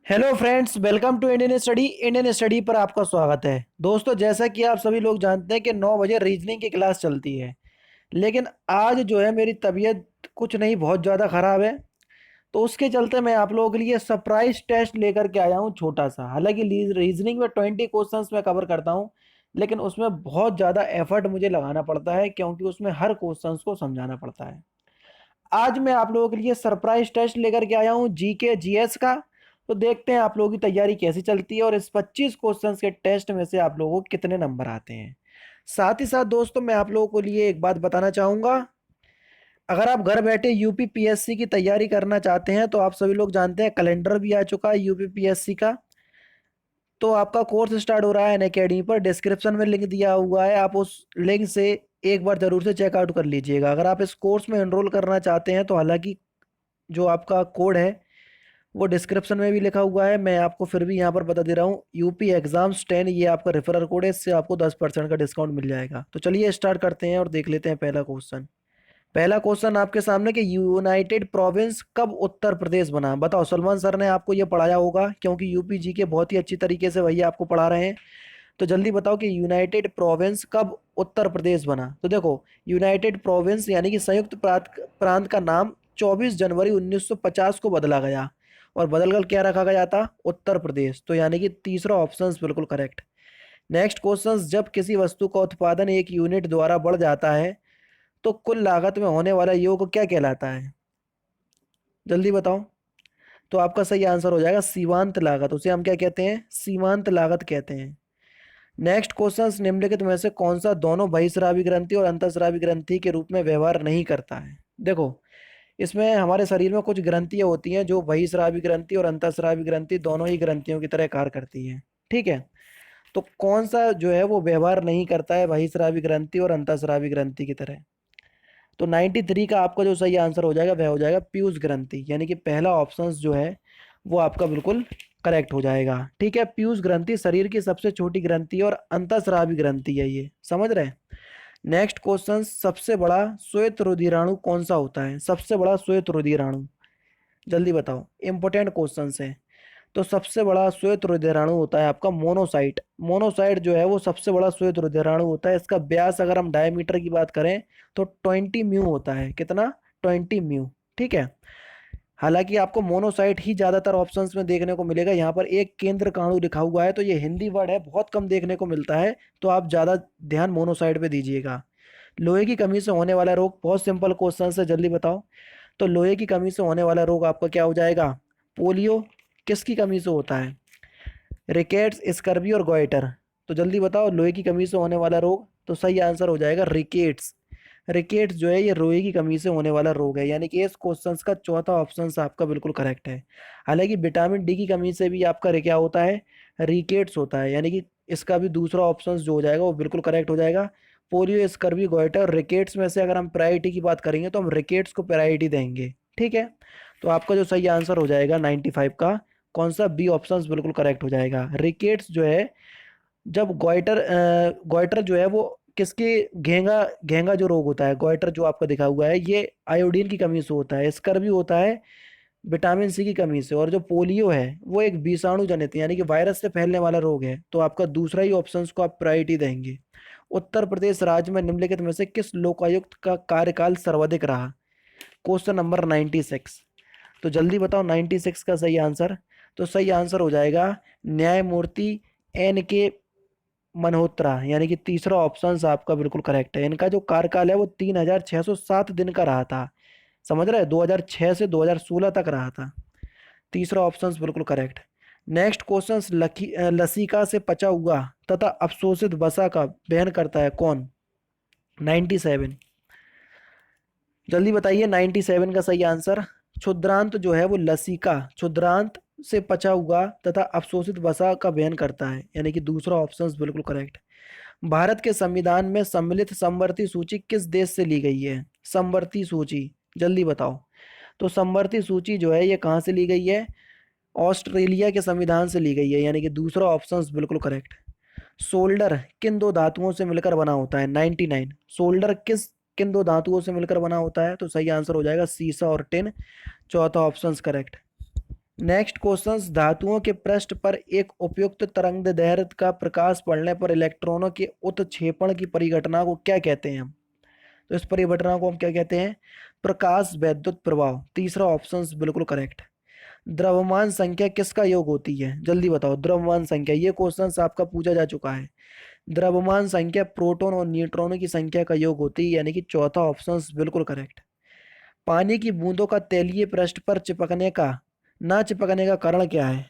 Hello friends, welcome to Indian study पर आपका स्वागत है। दोस्तों, जैसा कि आप सभी लोग जानते हैं कि 9 बजे रीजनिंग की क्लास चलती है। लेकिन आज जो है मेरी तबीयत कुछ नहीं, बहुत ज़्यादा ख़राब है। तो उसके चलते मैं आप लोगों के लिए सरप्राइज टेस्ट लेकर के आया हूँ, छोटा सा। हालांकि रीजनिंग में 20 क्वेश्चंस मैं कवर करता हूँ, लेकिन उसमें बहुत ज़्यादा एफर्ट मुझे लगाना पड़ता है, क्योंकि उसमें हर क्वेश्चंस को समझाना पड़ता है। आज मैं आप लोगों के लिए सरप्राइज टेस्ट लेकर के आया हूँ, जीके जीएस का। तो देखते हैं आप लोगों की तैयारी कैसी चलती है और इस 25 क्वेश्चंस के टेस्ट में से आप लोगों को कितने नंबर आते हैं। साथ ही साथ दोस्तों, मैं आप लोगों को लिए एक बात बताना चाहूँगा। अगर आप घर बैठे यूपी पीएससी की तैयारी करना चाहते हैं, तो आप सभी लोग जानते हैं कैलेंडर भी आ चुका है यूपी पीएससी का। तो आपका कोर्स स्टार्ट हो रहा है अनअकैडमी पर। डिस्क्रिप्शन में लिंक दिया हुआ है, आप उस लिंक से एक बार ज़रूर से चेकआउट कर लीजिएगा। अगर आप इस कोर्स में एनरोल करना चाहते हैं, तो हालांकि जो आपका कोड है वो डिस्क्रिप्शन में भी लिखा हुआ है, मैं आपको फिर भी यहाँ पर बता दे रहा हूँ। यूपी एग्जाम्स 10 ये आपका रेफरल कोड है, इससे आपको 10% का डिस्काउंट मिल जाएगा। तो चलिए स्टार्ट करते हैं और देख लेते हैं पहला क्वेश्चन। पहला क्वेश्चन आपके सामने कि यूनाइटेड प्रोविंस कब उत्तर प्रदेश बना। बताओ, सलमान सर ने आपको ये पढ़ाया होगा, क्योंकि यूपी जी के बहुत ही अच्छी तरीके से भैया आपको पढ़ा रहे हैं। तो जल्दी बताओ कि यूनाइटेड प्रोविंस कब उत्तर प्रदेश बना। तो देखो, यूनाइटेड प्रोविंस यानी कि संयुक्त प्रांत का नाम 24 जनवरी 1950 को बदला गया, और बदलकर क्या रखा गया था? उत्तर प्रदेश। तो यानी कि तीसरा ऑप्शन बिल्कुल करेक्ट। नेक्स्ट क्वेश्चन, जब किसी वस्तु का उत्पादन एक यूनिट द्वारा बढ़ जाता है, तो कुल लागत में होने वाला योग क्या कहलाता है? जल्दी बताओ। तो आपका सही आंसर हो जाएगा सीमांत लागत। उसे हम क्या कहते हैं? सीमांत लागत कहते हैं। नेक्स्ट क्वेश्चन, निम्नलिखित में से कौन सा दोनों बहिस्रावी ग्रंथि और अंतःस्रावी ग्रंथि के रूप में व्यवहार नहीं करता है? देखो, इसमें हमारे शरीर में कुछ ग्रंथियां होती हैं जो बहिस्रावी ग्रंथि और अंतःस्रावी ग्रंथि दोनों ही ग्रंथियों की तरह कार्य करती हैं। ठीक है। तो कौन सा जो है वो व्यवहार नहीं करता है बहिस्रावी ग्रंथि और अंतःस्रावी ग्रंथि की तरह? तो 93 का आपका जो सही आंसर हो जाएगा वह हो जाएगा पीयूष ग्रंथि, यानी कि पहला ऑप्शन जो है वो आपका बिल्कुल करेक्ट हो जाएगा। ठीक है, पीयूष ग्रंथि शरीर की सबसे छोटी ग्रंथि और अंतःस्रावी ग्रंथि है, ये समझ रहे हैं। नेक्स्ट क्वेश्चन, सबसे बड़ा श्वेत रुधिराणु कौन सा होता है? सबसे बड़ा श्वेत रुधिराणु, जल्दी बताओ, इंपॉर्टेंट क्वेश्चन है। तो सबसे बड़ा श्वेत रुधिराणु होता है आपका मोनोसाइट। मोनोसाइट जो है वो सबसे बड़ा श्वेत रुधिराणु होता है। इसका व्यास अगर हम डायमीटर की बात करें तो 20 म्यू होता है। कितना? 20 म्यू। ठीक है। हालांकि आपको मोनोसाइट ही ज्यादातर ऑप्शंस में देखने को मिलेगा। यहाँ पर एक केंद्र काणु लिखा हुआ है, तो ये हिंदी वर्ड है, बहुत कम देखने को मिलता है। तो आप ज्यादा ध्यान मोनोसाइट पे दीजिएगा। लोहे की कमी से होने वाला रोग, बहुत सिंपल क्वेश्चन है, जल्दी बताओ। तो लोहे की कमी से होने वाला रोग आपका क्या हो जाएगा? पोलियो। किसकी कमी से होता है? रिकेट्स, स्कर्वी और गोइटर। तो जल्दी बताओ, लोहे की कमी से होने वाला रोग, तो सही आंसर हो जाएगा रिकेट्स। रिकेट्स जो है ये लोहे की कमी से होने वाला रोग है, यानी कि इस क्वेश्चन का चौथा ऑप्शन आपका बिल्कुल करेक्ट है। हालांकि विटामिन डी की कमी से भी आपका क्या होता है? रिकेट्स होता है, यानी कि इसका भी दूसरा ऑप्शन जो हो जाएगा वो बिल्कुल करेक्ट हो जाएगा। पोलियो, स्कर्वी, गोइटर, रिकेट्स में से अगर हम प्रायोरिटी की बात करेंगे तो हम रिकेट्स को प्रायोरिटी देंगे। ठीक है। तो आपका जो सही आंसर हो जाएगा 95 का, कौन सा? बी ऑप्शन बिल्कुल करेक्ट हो जाएगा। रिकेट्स जो है, जब गोइटर गोइटर जो है वो किसके, घेंगा घेंगा जो रोग होता है, गोइटर जो आपका दिखा हुआ है, ये आयोडीन की कमी से होता है। स्कर भी होता है विटामिन सी की कमी से। और जो पोलियो है वो एक विषाणु जनित यानी कि वायरस से फैलने वाला रोग है। तो आपका दूसरा ही ऑप्शन को आप प्रायोरिटी देंगे। उत्तर प्रदेश राज्य में निम्नलिखित में से किस लोकायुक्त का कार्यकाल सर्वाधिक रहा? Question number 96। तो जल्दी बताओ 96 का सही आंसर। तो सही आंसर हो जाएगा न्यायमूर्ति NK मल्होत्रा, यानी कि तीसरा ऑप्शन आपका बिल्कुल करेक्ट है। इनका जो कार्यकाल है वो 3607 दिन का रहा था। समझ रहे हैं? 2006 से 2016 तक रहा था। तीसरा ऑप्शन बिल्कुल करेक्ट। नेक्स्ट क्वेश्चन, लसिका से पचा हुआ तथा अवशोषित वसा का वहन करता है कौन? 97। जल्दी बताइए 97 का सही आंसर। क्षुद्रांत जो है वो लसिका, क्षुद्रांत से पचा हुआ तथा अवशोषित वसा का वहन करता है, यानी कि दूसरा ऑप्शन बिल्कुल करेक्ट। भारत के संविधान में सम्मिलित समवर्ती सूची किस देश से ली गई है? समवर्ती सूची, जल्दी बताओ। तो समवर्ती सूची जो है ये कहाँ से ली गई है? ऑस्ट्रेलिया के संविधान से ली गई है, यानी कि दूसरा ऑप्शन बिल्कुल करेक्ट। सोल्डर किन दो धातुओं से मिलकर बना होता है? 99। सोल्डर किन दो धातुओं से मिलकर बना होता है? तो सही आंसर हो जाएगा सीसा और टिन। चौथा ऑप्शन करेक्ट। नेक्स्ट क्वेश्चन, धातुओं के पृष्ठ पर एक उपयुक्त तरंग दैर्ध्य का प्रकाश पड़ने पर इलेक्ट्रॉनों के उत्क्षेपण की परिघटना को क्या कहते हैं हम? तो इस परिघटना को हम क्या कहते हैं? प्रकाश वैद्युत प्रभाव। तीसरा ऑप्शन बिल्कुल करेक्ट। द्रव्यमान संख्या किसका योग होती है? जल्दी बताओ। द्रव्यमान संख्या, ये क्वेश्चन आपका पूछा जा चुका है। द्रव्यमान संख्या प्रोटॉन और न्यूट्रॉनों की संख्या का योग होती है, यानी कि चौथा ऑप्शन बिल्कुल करेक्ट। पानी की बूंदों का तैलीय पृष्ठ पर चिपकने का ना चिपकने का कारण क्या है?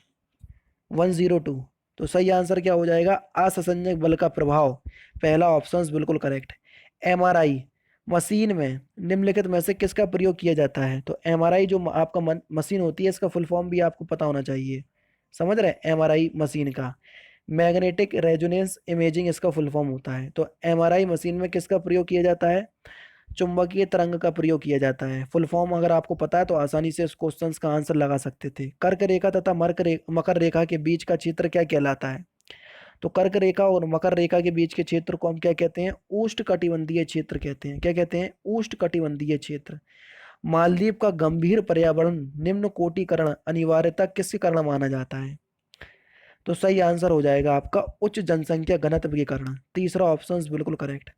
102। तो सही आंसर क्या हो जाएगा? असंजक बल का प्रभाव। पहला ऑप्शन बिल्कुल करेक्ट। एमआरआई मशीन में निम्नलिखित में से किसका प्रयोग किया जाता है? तो एमआरआई जो आपका मशीन होती है, इसका फुल फॉर्म भी आपको पता होना चाहिए। समझ रहे हैं? एमआरआई मशीन का मैग्नेटिक रेजोनेंस इमेजिंग इसका फुल फॉर्म होता है। तो एमआरआई मशीन में किसका प्रयोग किया जाता है? चुंबकीय तरंग का प्रयोग किया जाता है। फुल फॉर्म अगर आपको पता है तो आसानी से इस क्वेश्चन का आंसर लगा सकते थे। कर्क रेखा तथा मकर रेखा के बीच का क्षेत्र क्या कहलाता है? तो कर्क रेखा और मकर रेखा के बीच के क्षेत्र को हम क्या कहते हैं? उष्णकटिबंधीय क्षेत्र कहते हैं। क्या कहते हैं? उष्णकटिबंधीय क्षेत्र। मालदीव का गंभीर पर्यावरण निम्न कोटिकरण अनिवार्यता किसके कारण माना जाता है? तो सही आंसर हो जाएगा आपका उच्च जनसंख्या घनत्व के कारण। तीसरा ऑप्शन बिल्कुल करेक्ट।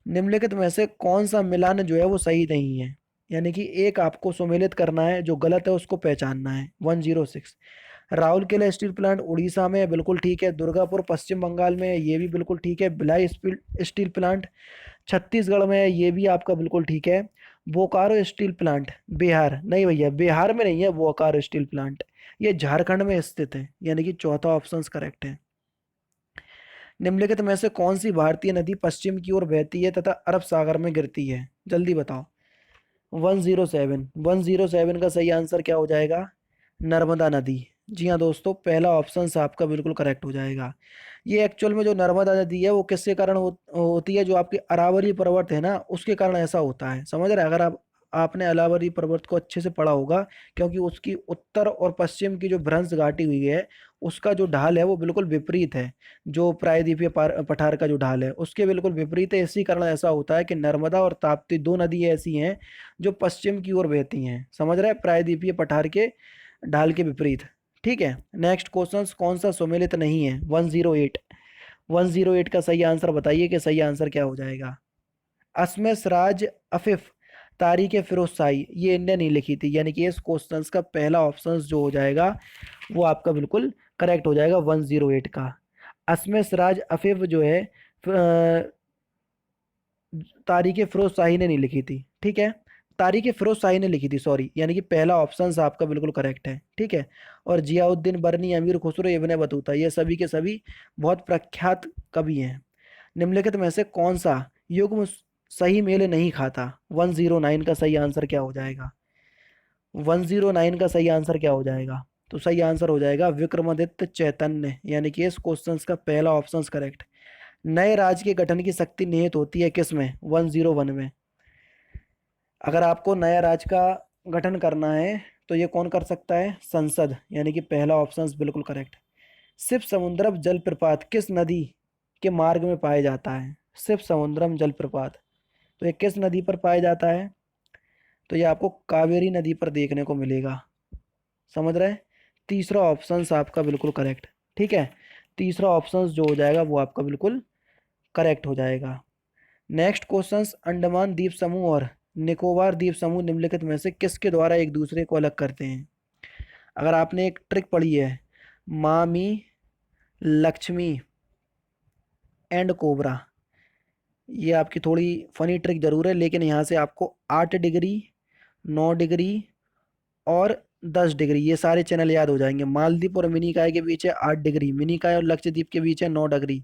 निम्नलिखित में से कौन सा मिलान जो है वो सही नहीं है? यानी कि एक आपको सुमेलित करना है, जो गलत है उसको पहचानना है। 106। राउरकेला स्टील प्लांट उड़ीसा में है, बिल्कुल ठीक है। दुर्गापुर पश्चिम बंगाल में है, ये भी बिल्कुल ठीक है। भिलाई स्टील प्लांट छत्तीसगढ़ में है, ये भी आपका बिल्कुल ठीक है। बोकारो स्टील प्लांट बिहार, नहीं भैया बिहार में नहीं है बोकारो स्टील प्लांट, ये झारखंड में स्थित है। यानी कि चौथा ऑप्शन करेक्ट है। निम्नलिखित में से कौन सी भारतीय नदी पश्चिम की ओर बहती है तथा अरब सागर में गिरती है? जल्दी बताओ। 107। 107 का सही आंसर क्या हो जाएगा? नर्मदा नदी। जी हाँ दोस्तों, पहला ऑप्शन आपका बिल्कुल करेक्ट हो जाएगा। ये एक्चुअल में जो नर्मदा नदी है वो किसके कारण होती है? जो आपकी अरावली पर्वत है ना, उसके कारण ऐसा होता है। समझ रहे हैं? अगर आपने अरावली पर्वत को अच्छे से पढ़ा होगा, क्योंकि उसकी उत्तर और पश्चिम की जो भ्रंश घाटी हुई है, उसका जो ढाल है वो बिल्कुल विपरीत है। जो प्रायद्वीपीय पठार का जो ढाल है उसके बिल्कुल विपरीत है। इसी कारण ऐसा होता है कि नर्मदा और ताप्ती दो नदी ऐसी हैं जो पश्चिम की ओर बहती हैं। समझ रहे हैं? प्रायद्वीपीय पठार के ढाल के विपरीत। ठीक है। नेक्स्ट क्वेश्चन, कौन सा सुमेलित नहीं है? 108। 108 का सही आंसर बताइए कि सही आंसर क्या हो जाएगा? असमय सिराज अफिफ तारीख फिरोज शाही, ये इनने नहीं लिखी थी। यानी कि इस क्वेश्चन का पहला ऑप्शन जो हो जाएगा वो आपका बिल्कुल करेक्ट हो जाएगा। 108 का असमय सिराज अफिफ जो है तारीख फिरोज शाही ने नहीं लिखी थी। ठीक है, तारीख फिरोज शाही ने लिखी थी, सॉरी। यानी कि पहला ऑप्शन आपका बिल्कुल करेक्ट है। ठीक है। और जियाउद्दीन बरनी, अमीर खुसरो, इब्ने बतूता, ये सभी के सभी बहुत प्रख्यात कवि हैं। निम्नलिखित में से कौन सा युग्म सही मेल नहीं खाता? 109 का सही आंसर क्या हो जाएगा? 109 का सही आंसर क्या हो जाएगा? तो सही आंसर हो जाएगा विक्रमादित्य चैतन्य। यानी कि इस क्वेश्चन का पहला ऑप्शन करेक्ट। नए राज्य के गठन की शक्ति निहित होती है किसमें? 101 में। अगर आपको नया राज्य का गठन करना है तो ये कौन कर सकता है? संसद। यानी कि पहला ऑप्शन बिल्कुल करेक्ट। शिव समुद्रम जलप्रपात किस नदी के मार्ग में पाया जाता है? शिव समुद्रम जलप्रपात, तो ये किस नदी पर पाया जाता है? तो ये आपको कावेरी नदी पर देखने को मिलेगा। समझ रहे हैं? तीसरा ऑप्शन आपका बिल्कुल करेक्ट। ठीक है, तीसरा ऑप्शन जो हो जाएगा वो आपका बिल्कुल करेक्ट हो जाएगा। नेक्स्ट क्वेश्चन, अंडमान द्वीप समूह और निकोबार द्वीप समूह निम्नलिखित में से किसके द्वारा एक दूसरे को अलग करते हैं? अगर आपने एक ट्रिक पढ़ी है, मामी, लक्ष्मी एंड कोबरा, ये आपकी थोड़ी फनी ट्रिक जरूर है, लेकिन यहाँ से आपको 8 डिग्री, 9 डिग्री और 10 डिग्री ये सारे चैनल याद हो जाएंगे। मालदीव और मिनीकॉय के बीच है 8 डिग्री, मिनीकॉय और लक्षद्वीप के बीच है 9 डिग्री,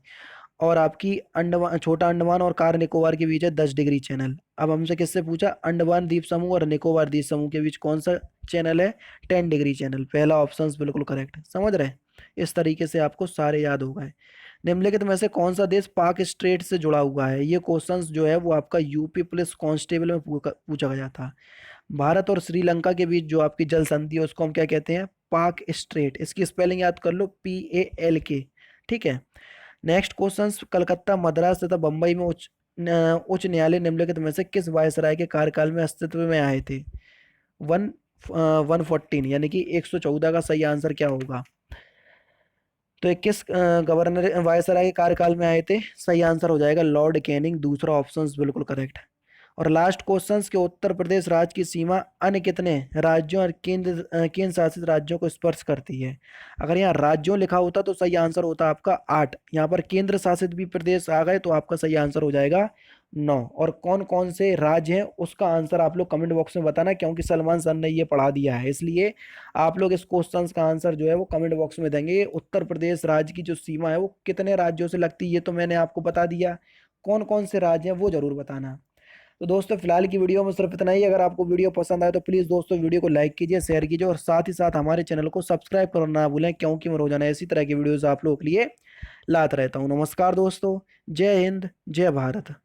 और आपकी अंडमान, छोटा अंडमान और कार निकोबार के बीच है 10 डिग्री चैनल। अब हमसे किससे पूछा? अंडमान द्वीप समूह और निकोबार द्वीप समूह के बीच कौन सा चैनल है? 10 डिग्री चैनल। पहला ऑप्शन बिल्कुल करेक्ट। समझ रहे हैं? इस तरीके से आपको सारे याद हो गए। निम्नलिखित में से कौन सा देश पाक स्ट्रेट से जुड़ा हुआ है? ये क्वेश्चन जो है वो आपका यूपी पुलिस कांस्टेबल में पूछा गया था। भारत और श्रीलंका के बीच जो आपकी जल संधि है उसको हम क्या कहते हैं? पाक स्ट्रेट। इसकी स्पेलिंग याद कर लो, PALK। ठीक है। नेक्स्ट क्वेश्चन, कलकत्ता, मद्रास तथा बम्बई में उच्च न्यायालय निम्नलिखित में से किस वायसराय के कार्यकाल में अस्तित्व में आए थे? 114 यानी कि 114 का सही आंसर क्या होगा? तो ये किस गवर्नर वायसराय के कार्यकाल में आए थे? सही आंसर हो जाएगा लॉर्ड कैनिंग, दूसरा ऑप्शन बिल्कुल करेक्ट। और लास्ट क्वेश्चंस के उत्तर प्रदेश राज्य की सीमा अन्य कितने राज्यों और केंद्र शासित राज्यों को स्पर्श करती है? अगर यहाँ राज्यों लिखा होता तो सही आंसर होता आपका 8, यहाँ पर केंद्र शासित भी प्रदेश आ गए तो आपका सही आंसर हो जाएगा 9। और कौन कौन से राज्य हैं उसका आंसर आप लोग कमेंट बॉक्स में बताना, क्योंकि सलमान सर ने ये पढ़ा दिया है, इसलिए आप लोग इस क्वेश्चंस का आंसर जो है वो कमेंट बॉक्स में देंगे। उत्तर प्रदेश राज्य की जो सीमा है वो कितने राज्यों से लगती है ये तो मैंने आपको बता दिया, कौन कौन से राज्य हैं वो जरूर बताना। तो दोस्तों फिलहाल की वीडियो में सिर्फ इतना ही। अगर आपको वीडियो पसंद आए तो प्लीज़ दोस्तों वीडियो को लाइक कीजिए, शेयर कीजिए और साथ ही साथ हमारे चैनल को सब्सक्राइब करना ना भूलें, क्योंकि मैं रोजाना इसी तरह की वीडियोस आप लोगों के लिए लाता रहता हूँ। नमस्कार दोस्तों, जय हिंद, जय भारत।